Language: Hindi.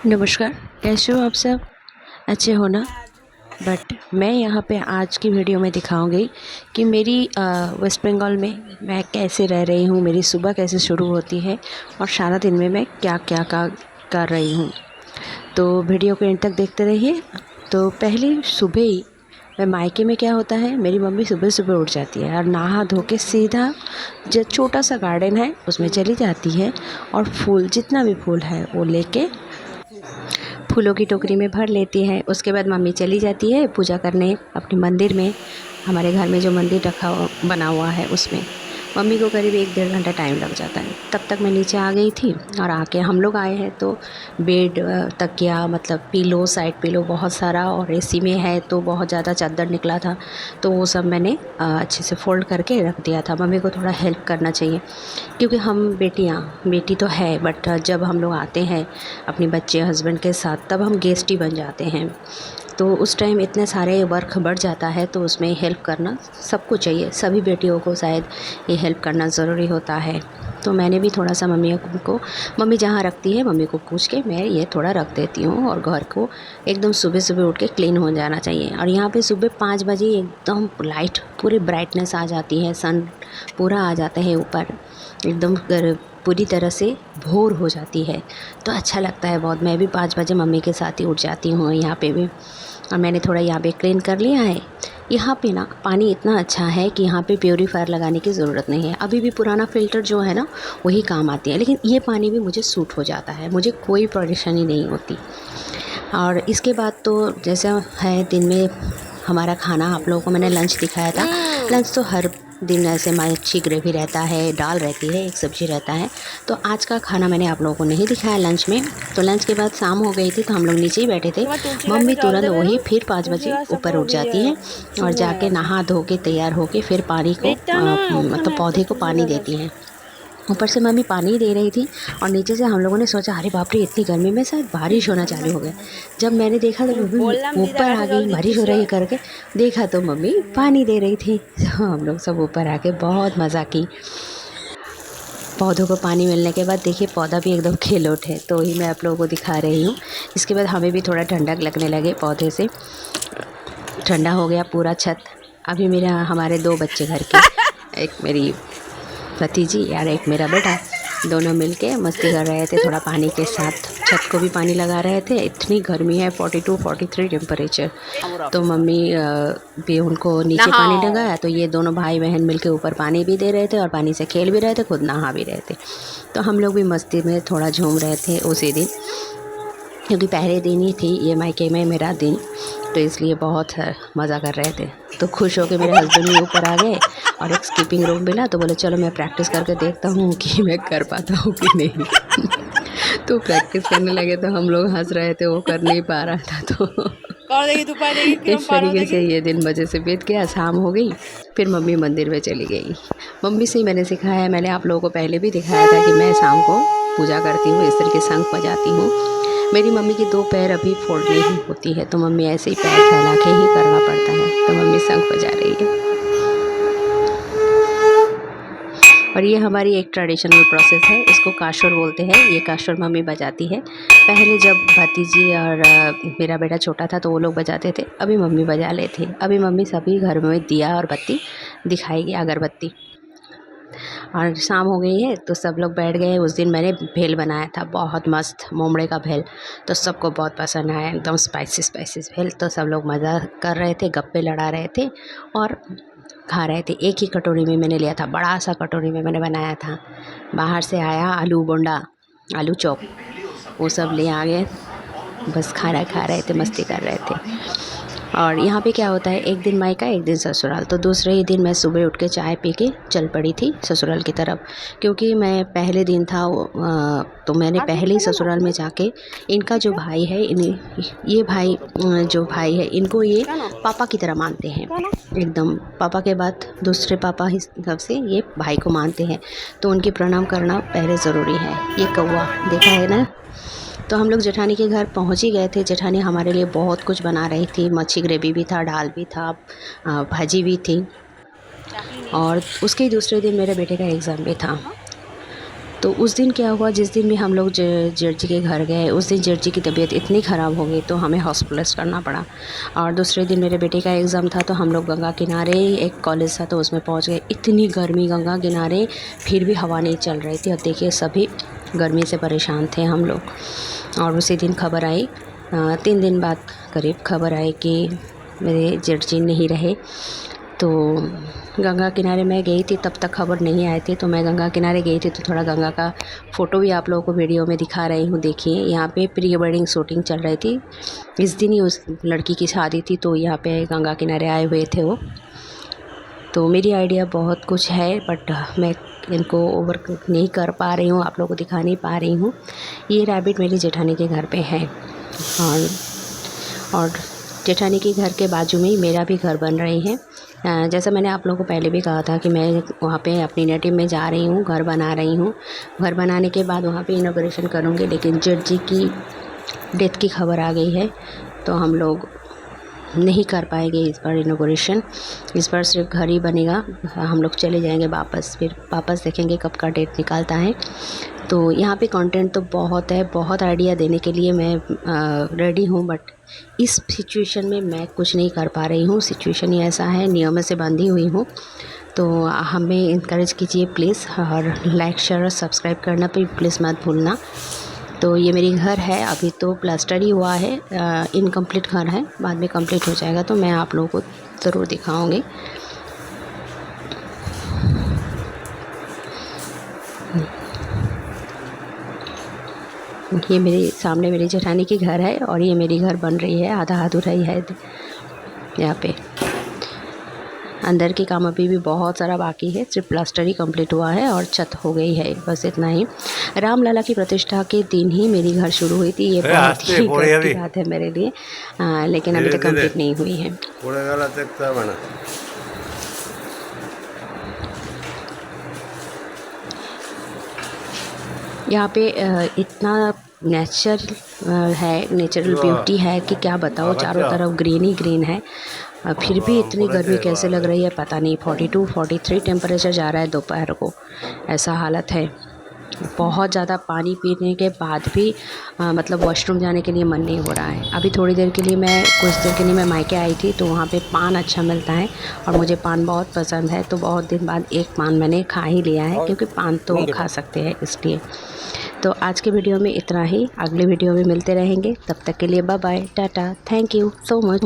नमस्कार, कैसे हो आप सब? अच्छे हो ना? बट मैं यहाँ पे आज की वीडियो में दिखाऊंगी कि मेरी वेस्ट बंगाल में मैं कैसे रह रही हूँ, मेरी सुबह कैसे शुरू होती है और सारा दिन में मैं क्या क्या कर रही हूँ। तो वीडियो को एंड तक देखते रहिए। तो पहले सुबह ही मैं मायके में क्या होता है, मेरी मम्मी सुबह सुबह उठ जाती है और नहा धो के सीधा जो छोटा सा गार्डन है उसमें चली जाती है और फूल जितना भी फूल है वो लेके फूलों की टोकरी में भर लेती है। उसके बाद मम्मी चली जाती है पूजा करने अपने मंदिर में। हमारे घर में जो मंदिर बना हुआ है उसमें मम्मी को करीब 1-1.5 घंटा टाइम लग जाता है। तब तक मैं नीचे आ गई थी और आके हम लोग आए हैं तो बेड तकिया मतलब पिलो साइड पिलो बहुत सारा, और एसी में है तो बहुत ज़्यादा चादर निकला था, तो वो सब मैंने अच्छे से फ़ोल्ड करके रख दिया था। मम्मी को थोड़ा हेल्प करना चाहिए क्योंकि हम बेटी तो है, बट जब हम लोग आते हैं अपने बच्चे हस्बैंड के साथ तब हम गेस्ट ही बन जाते हैं। तो उस टाइम इतने सारे वर्क बढ़ जाता है तो उसमें हेल्प करना सबको चाहिए, सभी बेटियों को शायद ये हेल्प करना ज़रूरी होता है। तो मैंने भी थोड़ा सा मम्मी जहाँ रखती है मम्मी को पूछ के मैं ये थोड़ा रख देती हूँ। और घर को एकदम सुबह सुबह उठ के क्लीन हो जाना चाहिए। और यहाँ पे सुबह 5 बजे एकदम लाइट पूरी ब्राइटनेस आ जाती है, सन पूरा आ जाता है ऊपर, एकदम पूरी तरह से भोर हो जाती है तो अच्छा लगता है बहुत। मैं भी 5 बजे मम्मी के साथ ही उठ जाती हूँ यहाँ पे भी। और मैंने थोड़ा यहाँ पे क्लीन कर लिया है। यहाँ पे ना पानी इतना अच्छा है कि यहाँ पे प्योरीफायर लगाने की ज़रूरत नहीं है। अभी भी पुराना फ़िल्टर जो है ना वही काम आती है, लेकिन ये पानी भी मुझे सूट हो जाता है, मुझे कोई परेशानी नहीं होती। और इसके बाद तो जैसा है दिन में हमारा खाना, आप लोगों को मैंने लंच दिखाया था। लंच तो हर दिन ऐसे मच्छी ग्रेवी रहता है, दाल रहती है, एक सब्ज़ी रहता है। तो आज का खाना मैंने आप लोगों को नहीं दिखाया लंच में। तो लंच के बाद शाम हो गई थी तो हम लोग नीचे ही बैठे थे। मम्मी तुरंत वही फिर 5 बजे ऊपर उठ जाती है और जाके नहा धो के तैयार होके फिर पानी को मतलब पौधे को पानी देती हैं। ऊपर से मम्मी पानी दे रही थी और नीचे से हम लोगों ने सोचा अरे बाप रे इतनी गर्मी में शायद बारिश होना चालू हो गया। जब मैंने देखा तो मम्मी ऊपर आ गई, बारिश हो रही है करके देखा तो मम्मी पानी दे रही थी। तो हम लोग सब ऊपर आके बहुत मज़ा की। पौधों को पानी मिलने के बाद देखिए पौधा भी एकदम खिल उठे, तो वही मैं आप लोगों को दिखा रही हूँ। इसके बाद हमें भी थोड़ा ठंडक लगने लगे, पौधे से ठंडा हो गया पूरा छत। अभी हमारे 2 बच्चे घर के, एक मेरी भतीजी और एक मेरा बेटा, दोनों मिलके मस्ती कर रहे थे थोड़ा पानी के साथ। छत को भी पानी लगा रहे थे, इतनी गर्मी है 42-43 टेम्परेचर। तो मम्मी भी उनको नीचे पानी लगाया तो ये दोनों भाई बहन मिलके ऊपर पानी भी दे रहे थे और पानी से खेल भी रहे थे, खुद नहा भी रहे थे। तो हम लोग भी मस्ती में थोड़ा झूम रहे थे उसी दिन, क्योंकि पहले दिन ही थी ये मायके में मेरा दिन, तो इसलिए बहुत मज़ा कर रहे थे। तो खुश हो के मेरे हस्बैंड भी ऊपर आ गए और एक स्कीपिंग रोप मिला तो बोले चलो मैं प्रैक्टिस करके देखता हूँ कि मैं कर पाता हूँ कि नहीं। तो प्रैक्टिस करने लगे तो हम लोग हंस रहे थे, वो कर नहीं पा रहा था। तो इस तरीके से ये दिन मज़े से बीत गया। शाम हो गई फिर मम्मी मंदिर में चली गई। मम्मी से ही मैंने सिखाया है, मैंने आप लोगों को पहले भी दिखाया था कि मैं शाम को पूजा करती हूँ, इस तरीके शंख बजाती हूँ। मेरी मम्मी की 2 पैर अभी फोल्ड नहीं होती है तो मम्मी ऐसे ही पैर फैला के ही करना पड़ता है, तो मम्मी शंख बजा रही है। और ये हमारी एक ट्रेडिशनल प्रोसेस है, इसको काशोर बोलते हैं। ये काशोर मम्मी बजाती है। पहले जब भतीजी और मेरा बेटा छोटा था तो वो लोग बजाते थे, अभी मम्मी बजा लेते। अभी मम्मी सभी घर में दिया और बत्ती दिखाएगी, अगरबत्ती। और शाम हो गई है तो सब लोग बैठ गए। उस दिन मैंने भेल बनाया था, बहुत मस्त मोमड़े का भेल, तो सबको बहुत पसंद आया, एकदम स्पाइसी भेल। तो सब लोग मज़ा कर रहे थे, गप्पे लड़ा रहे थे और खा रहे थे। एक ही कटोरी में मैंने लिया था, बड़ा सा कटोरी में मैंने बनाया था। बाहर से आया आलू बोंडा, आलू चॉप, वो सब ले आ गए, बस खाना खा रहे थे, मस्ती कर रहे थे। और यहाँ पे क्या होता है, एक दिन मायका एक दिन ससुराल। तो दूसरे ही दिन मैं सुबह उठ के चाय पी के चल पड़ी थी ससुराल की तरफ, क्योंकि मैं पहले दिन था तो मैंने पहले ही ससुराल में जाके इनका जो भाई है, ये भाई जो भाई है इनको ये पापा की तरह मानते हैं, एकदम पापा के बाद दूसरे पापा हिसाब से ये भाई को मानते हैं। तो उनकी प्रणाम करना पहले ज़रूरी है। ये कौवा देखा है ना। तो हम लोग जेठानी के घर पहुंच ही गए थे। जेठानी हमारे लिए बहुत कुछ बना रही थी, मच्छी ग्रेवी भी था, दाल भी था, भाजी भी थी। और उसके ही दूसरे दिन मेरे बेटे का एग्ज़ाम भी था। तो उस दिन क्या हुआ, जिस दिन भी हम लोग जर्जी के घर गए, उस दिन जर्जी की तबीयत इतनी ख़राब हो गई तो हमें हॉस्पिटलाइज़ करना पड़ा। और दूसरे दिन मेरे बेटे का एग्ज़ाम था तो हम लोग गंगा किनारे, एक कॉलेज था तो उसमें पहुंच गए। इतनी गर्मी गंगा किनारे, फिर भी हवा नहीं चल रही थी। और देखिए सभी गर्मी से परेशान थे हम लोग। और उसी दिन खबर आई, 3 दिन बाद करीब खबर आई कि मेरे जर्जी नहीं रहे। तो गंगा किनारे मैं गई थी, तब तक खबर नहीं आई थी। तो मैं गंगा किनारे गई थी तो थोड़ा गंगा का फ़ोटो भी आप लोगों को वीडियो में दिखा रही हूँ। देखिए यहाँ पे प्री वेडिंग शूटिंग चल रही थी। इस दिन ही उस लड़की की शादी थी तो यहाँ पे गंगा किनारे आए हुए थे वो। तो मेरी आइडिया बहुत कुछ है बट मैं इनको ओवर नहीं कर पा रही हूँ, आप लोगों को दिखा नहीं पा रही हूँ। ये रैबिट मेरी जेठानी के घर पे है और जेठानी के घर के बाजू में ही मेरा भी घर बन रही है। जैसा मैंने आप लोगों को पहले भी कहा था कि मैं वहाँ पे अपनी नेटिव में जा रही हूँ, घर बना रही हूँ। घर बनाने के बाद वहाँ पे इनॉग्रेशन करूँगी, लेकिन जर्जी की डेथ की खबर आ गई है तो हम लोग नहीं कर पाएंगे इस बार इनॉग्रेशन। इस बार सिर्फ घर ही बनेगा। हम लोग चले जाएंगे वापस, फिर वापस देखेंगे कब का डेट निकालता है। तो यहाँ पे कंटेंट तो बहुत है, बहुत आइडिया देने के लिए मैं रेडी हूँ, बट इस सिचुएशन में मैं कुछ नहीं कर पा रही हूँ। सिचुएशन ही ऐसा है, नियमों से बंधी हुई हूँ। तो हमें इनकरेज कीजिए प्लीज़, और लाइक शेयर और सब्सक्राइब करना भी प्लीज़ मत भूलना। तो ये मेरी घर है, अभी तो प्लास्टर ही हुआ है, इनकम्प्लीट घर है, बाद में कंप्लीट हो जाएगा तो मैं आप लोगों को ज़रूर दिखाऊंगी। ये मेरे सामने मेरी जेठानी की घर है और ये मेरी घर बन रही है, आधा अधूरा ही है यहाँ पे। अंदर के काम अभी भी बहुत सारा बाकी है, सिर्फ प्लास्टर ही कंप्लीट हुआ है और छत हो गई है, बस इतना ही। रामलला की प्रतिष्ठा के दिन ही मेरी घर शुरू हुई थी। ये बहुत ही गर्व की बात है मेरे लिए, लेकिन अभी तक कंप्लीट नहीं हुई है। यहाँ पे इतना नेचुरल ब्यूटी है कि क्या बताओ, चारों तरफ ग्रीन ही ग्रीन है। फिर भी इतनी गर्मी कैसे लग रही है पता नहीं। 42-43 टेम्परेचर जा रहा है दोपहर को, ऐसा हालत है। बहुत ज़्यादा पानी पीने के बाद भी मतलब वॉशरूम जाने के लिए मन नहीं हो रहा है। अभी थोड़ी देर के लिए कुछ देर के लिए मैं मायके आई थी तो वहाँ पे पान अच्छा मिलता है और मुझे पान बहुत पसंद है, तो बहुत दिन बाद एक पान मैंने खा ही लिया है, क्योंकि पान तो खा सकते हैं इसलिए। तो आज के वीडियो में इतना ही, अगले वीडियो में मिलते रहेंगे, तब तक के लिए bye bye, tata, thank you so much.